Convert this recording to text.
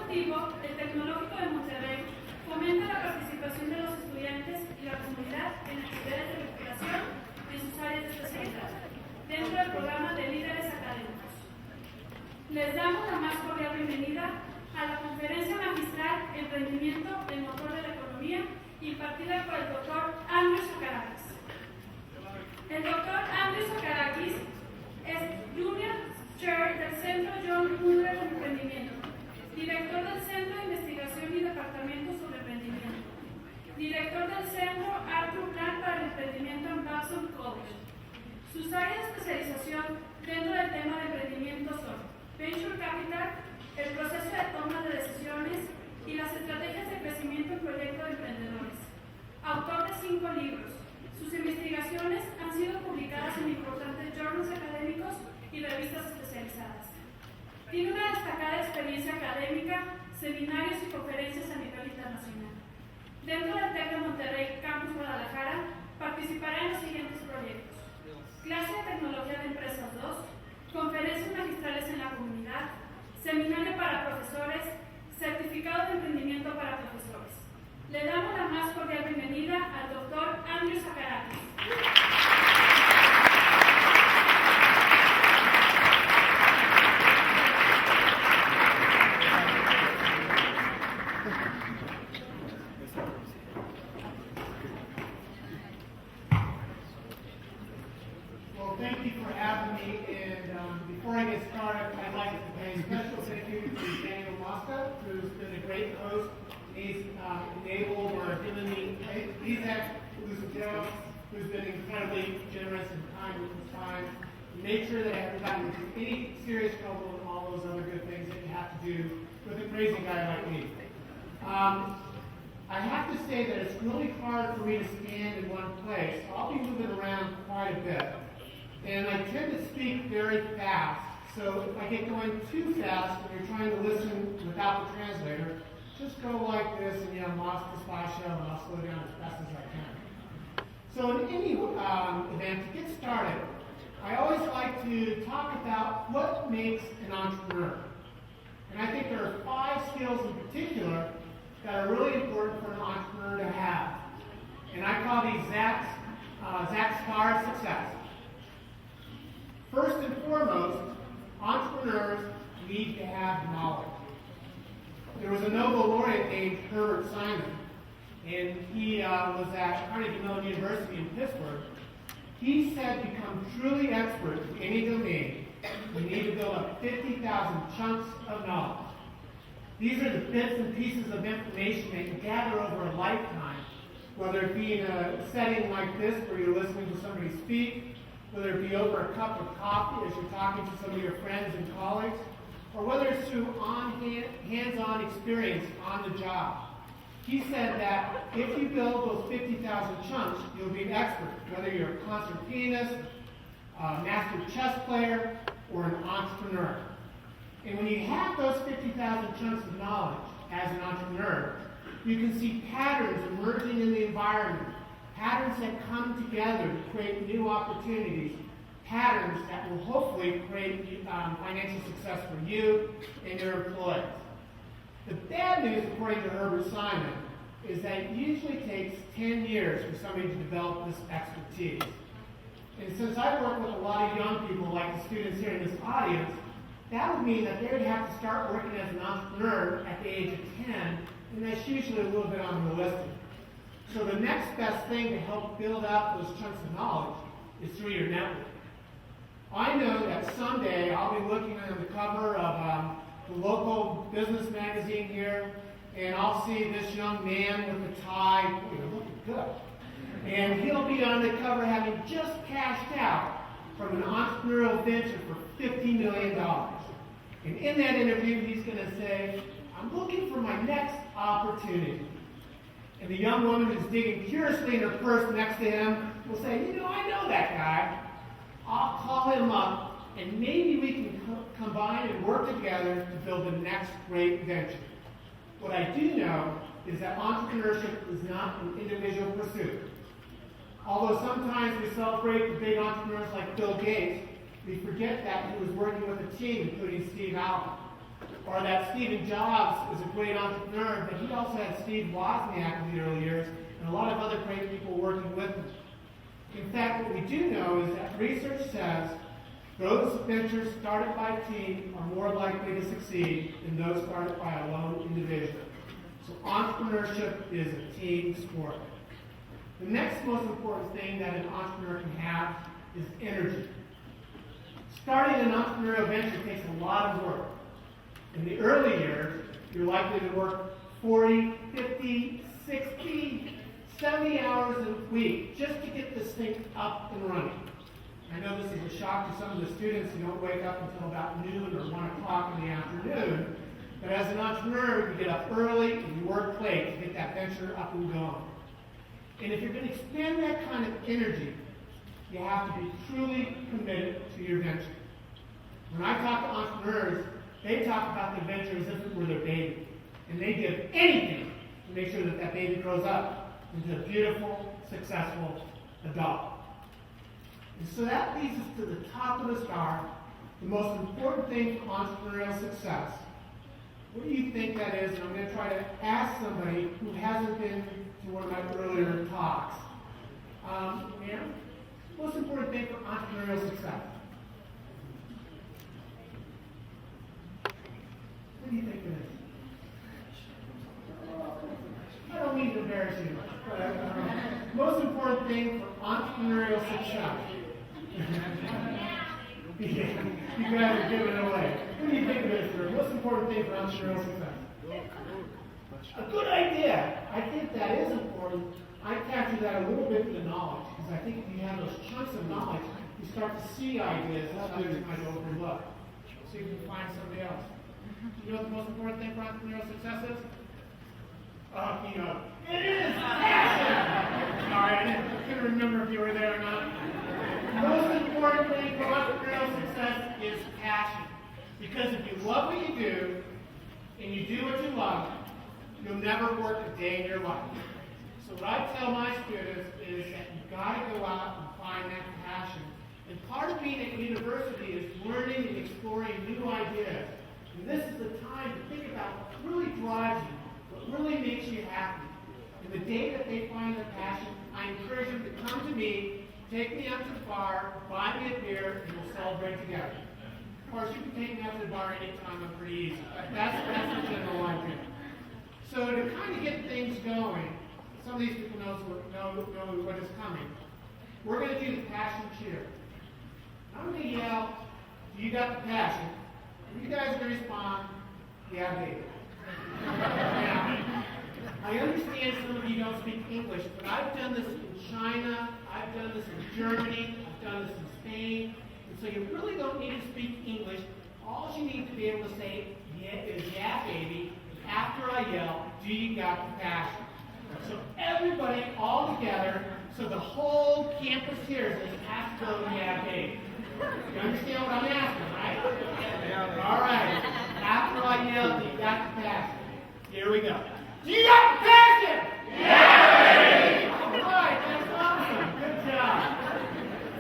motivo, el Tecnológico de Monterrey fomenta la participación de los estudiantes y la comunidad en actividades de vinculación en sus áreas de especialidad, dentro del programa de líderes académicos. Les damos la más cordial bienvenida a la Conferencia Magistral Emprendimiento, el motor de la economía, impartida por el doctor Zacharakis. El doctor Zacharakis es Junior Chair del Centro John Muller de Emprendimiento, director del Centro de Investigación y Departamento sobre Emprendimiento, director del Centro Arthur Blank para el Emprendimiento en Babson College. Sus áreas de especialización dentro del tema de emprendimiento son Venture Capital, el proceso de toma de decisiones y las estrategias de crecimiento en proyectos de emprendedores. Autor de 5 libros. Sus investigaciones han sido publicadas en importantes journals académicos y revistas especializadas. Tiene una destacada experiencia académica, seminarios y conferencias a nivel internacional. Dentro del TEC de Monterrey, Campus Guadalajara, participará en los siguientes proyectos: Clase de Tecnología de Empresas 2, Conferencias Magistrales en la Comunidad, Seminario para Profesores, Certificado de Emprendimiento para Profesores. Le damos la más cordial bienvenida al doctor Zacharakis. Well, thank you for having me, and before I get started, I'd like to pay a special thank you to Daniel Mosca, who's been a great host. He's enabled or given me, who's been incredibly generous and kind with his time, made sure that I haven't gotten into any serious trouble and all those other good things that you have to do with a crazy guy like me. I have to say that it's really hard for me to stand in one place. So I'll be moving around quite a bit. And I tend to speak very fast. So if I get going too fast and you're trying to listen without the translator, just go like this and Mosca Spasho, and I'll slow down as fast as I can. So in any event, to get started, I always like to talk about what makes an entrepreneur. And I think there are 5 skills in particular that are really important for an entrepreneur to have. And I call these Zach's Star Success. First and foremost, entrepreneurs need to have knowledge. There was a Nobel laureate named Herbert Simon, and he was at Carnegie Mellon University in Pittsburgh. He said to become truly expert in any domain, you need to build up 50,000 chunks of knowledge. These are the bits and pieces of information that you gather over a lifetime, whether it be in a setting like this where you're listening to somebody speak, whether it be over a cup of coffee as you're talking to some of your friends and colleagues, or whether it's through hands-on experience on the job. He said that if you build those 50,000 chunks, you'll be an expert, whether you're a concert pianist, a master chess player, or an entrepreneur. And when you have those 50,000 chunks of knowledge as an entrepreneur, you can see patterns emerging in the environment, patterns that come together to create new opportunities, patterns that will hopefully create financial success for you and your employees. The bad news, according to Herbert Simon, is that it usually takes 10 years for somebody to develop this expertise. And since I work with a lot of young people, like the students here in this audience, that would mean that they would have to start working as an entrepreneur at the age of 10, and that's usually a little bit unrealistic. So the next best thing to help build up those chunks of knowledge is through your network. I know that someday I'll be looking on the cover of the local business magazine here, and I'll see this young man with a tie, looking good. And he'll be on the cover having just cashed out from an entrepreneurial venture for $50 million. And in that interview, he's going to say, I'm looking for my next opportunity. And the young woman who's digging curiously in her purse next to him will say, I know that guy. I'll call him up, and maybe we can combine and work together to build the next great venture. What I do know is that entrepreneurship is not an individual pursuit. Although sometimes we celebrate the big entrepreneurs like Bill Gates, we forget that he was working with a team, including Steve Allen. Or that Stephen Jobs is a great entrepreneur, but he also had Steve Wozniak in the early years and a lot of other great people working with him. In fact, what we do know is that research says those ventures started by a team are more likely to succeed than those started by a lone individual. So entrepreneurship is a team sport. The next most important thing that an entrepreneur can have is energy. Starting an entrepreneurial venture takes a lot of work. In the early years, you're likely to work 40, 50, 60, 70 hours a week just to get this thing up and running. I know this is a shock to some of the students who don't wake up until about noon or 1 o'clock in the afternoon, but as an entrepreneur, you get up early and you work late to get that venture up and going. And if you're going to expend that kind of energy, you have to be truly committed to your venture. When I talk to entrepreneurs, they talk about the venture as if it were their baby. And they give anything to make sure that that baby grows up into a beautiful, successful adult. And so that leads us to the top of the star, the most important thing for entrepreneurial success. What do you think that is? And I'm going to try to ask somebody who hasn't been to one of my earlier talks. Ma'am, most important thing for entrepreneurial success? What do you think it is? I don't mean to embarrass you, but most important thing for entrepreneurial success. Yeah, you guys are giving it away. What do you think it is, sir? What's the important thing for entrepreneurial success? A good idea. I think that is important. I capture that a little bit with the knowledge, because I think if you have those chunks of knowledge, you start to see ideas that others might overlook. So you can find somebody else. You know what the most important thing for entrepreneurial success is? You know, it is passion! Sorry, I couldn't remember if you were there or not. The most important thing for entrepreneurial success is passion. Because if you love what you do, and you do what you love, you'll never work a day in your life. So what I tell my students is that you've got to go out and find that passion. And part of being at university is learning and exploring new ideas. And this is the time to think about what really drives you, what really makes you happy. And the day that they find their passion, I encourage them to come to me, take me out to the bar, buy me a beer, and we'll celebrate together. Of course, you can take me out to the bar anytime. I'm pretty easy. That's the general idea. So to kind of get things going, some of these people know what is coming. We're going to do the passion cheer. I'm going to yell, "You got the passion." And you guys are going to respond, "Yeah, baby." Now, I understand some of you don't speak English, but I've done this in China, I've done this in Germany, I've done this in Spain, and so you really don't need to speak English. All you need to be able to say is "Yeah, baby," after I yell, "Do you got the passion?" So everybody all together, so the whole campus hears this, has to go, "Yeah, baby." You understand what I'm asking, right? All right. After I yell, "Do you got the passion?" Here we go. "Do you got the passion?"